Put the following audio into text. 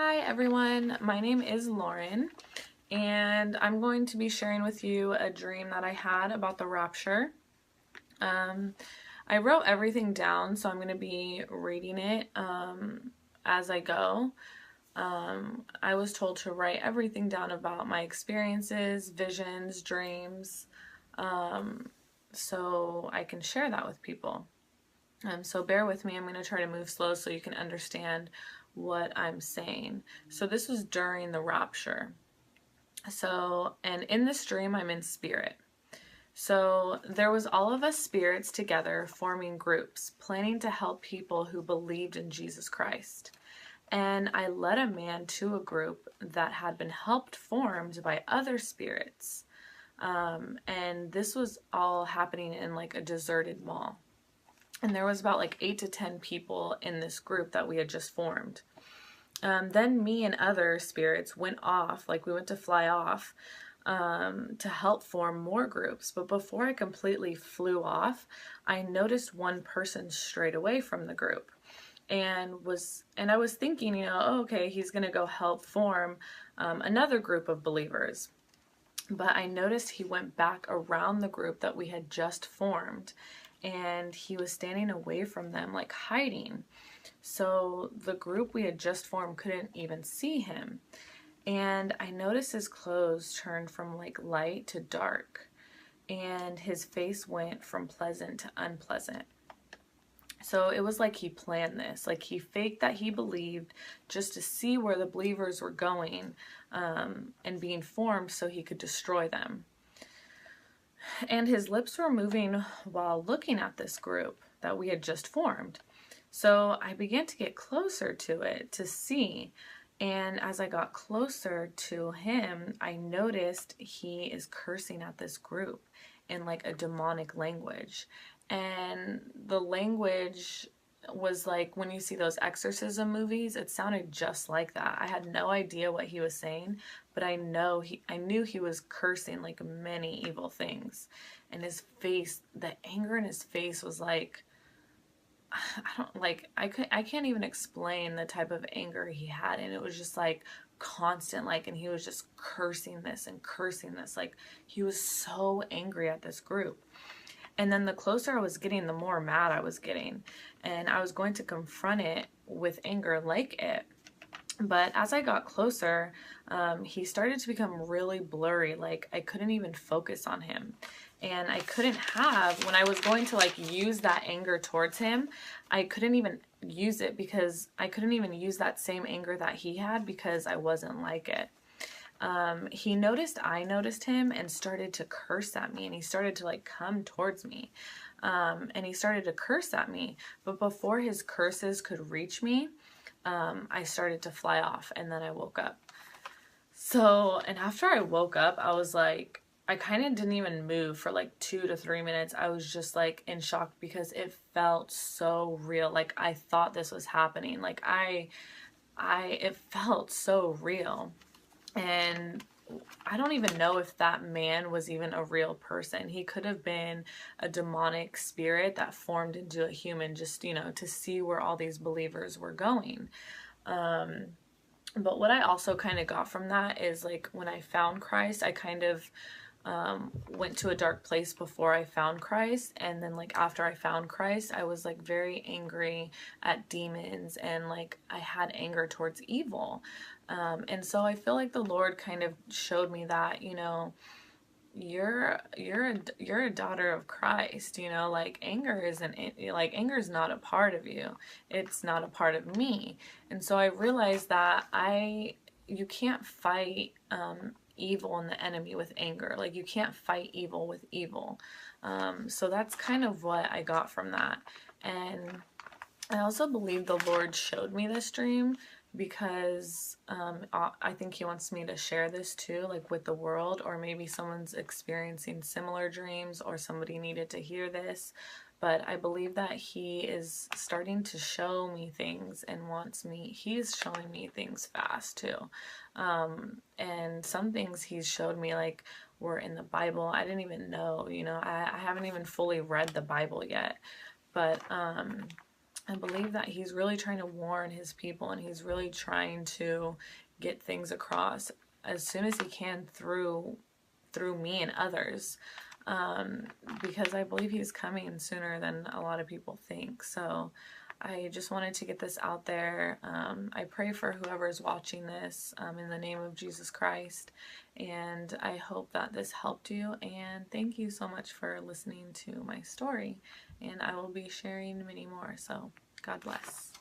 Hi everyone, my name is Lauren, and I'm going to be sharing with you a dream that I had about the rapture. I wrote everything down, so I'm going to be reading it as I go. I was told to write everything down about my experiences, visions, dreams, so I can share that with people. So bear with me, I'm going to try to move slow so you can understand what I'm saying. So this was during the rapture. And in this dream, I'm in spirit. So there was all of us spirits together forming groups, planning to help people who believed in Jesus Christ. And I led a man to a group that had been helped formed by other spirits. And this was all happening in like a deserted mall. And there was about like 8 to 10 people in this group that we had just formed. Then me and other spirits went off, like we went to fly off to help form more groups. But before I completely flew off, I noticed one person straight away from the group. And I was thinking, oh, okay, he's gonna go help form another group of believers. But I noticed he went back around the group that we had just formed, and he was standing away from them, like hiding. So the group we had just formed couldn't even see him. And I noticed his clothes turned from like light to dark, and his face went from pleasant to unpleasant. So it was like he planned this, like he faked that he believed just to see where the believers were going and being formed so he could destroy them. And his lips were moving while looking at this group that we had just formed. So I began to get closer to it to see. And as I got closer to him, I noticed he is cursing at this group in like a demonic language. And the language was like when you see those exorcism movies, it sounded just like that. I had no idea what he was saying, but I knew he was cursing like many evil things. And his face, the anger in his face was like, I can't even explain the type of anger he had, and it was just like constant, like, and he was just cursing this and cursing this, like he was so angry at this group. And then the closer I was getting, the more mad I was getting, and I was going to confront it with anger like it. But as I got closer, he started to become really blurry. Like I couldn't even focus on him. And I couldn't have, when I was going to like use that anger towards him, I couldn't even use it because I couldn't even use that same anger that he had because I wasn't like it. He noticed I noticed him and started to curse at me, and he started to like come towards me. And he started to curse at me. But before his curses could reach me, I started to fly off, and then I woke up. So, and after I woke up, I was like, I kind of didn't even move for like 2 to 3 minutes. I was just like in shock because it felt so real. Like I thought this was happening. Like it felt so real. And I don't even know if that man was even a real person. He could have been a demonic spirit that formed into a human just, to see where all these believers were going. But what I also kind of got from that is like when I found Christ, I kind of went to a dark place before I found Christ, and then like after I found Christ, I was like very angry at demons, and like I had anger towards evil. And so I feel like the Lord kind of showed me that, you're a daughter of Christ, like anger is not a part of you. It's not a part of me. And so I realized that you can't fight evil and the enemy with anger. Like you can't fight evil with evil. So that's kind of what I got from that. And I also believe the Lord showed me this dream because I think he wants me to share this too, like with the world, or maybe someone's experiencing similar dreams or somebody needed to hear this. But I believe that he is starting to show me things and he's showing me things fast too. And some things he's showed me like were in the Bible. I didn't even know, I haven't even fully read the Bible yet. But I believe that he's really trying to warn his people, and he's really trying to get things across as soon as he can through me and others, because I believe he's coming sooner than a lot of people think. So I just wanted to get this out there. I pray for whoever is watching this, in the name of Jesus Christ, and I hope that this helped you, and thank you so much for listening to my story, and I will be sharing many more, so God bless.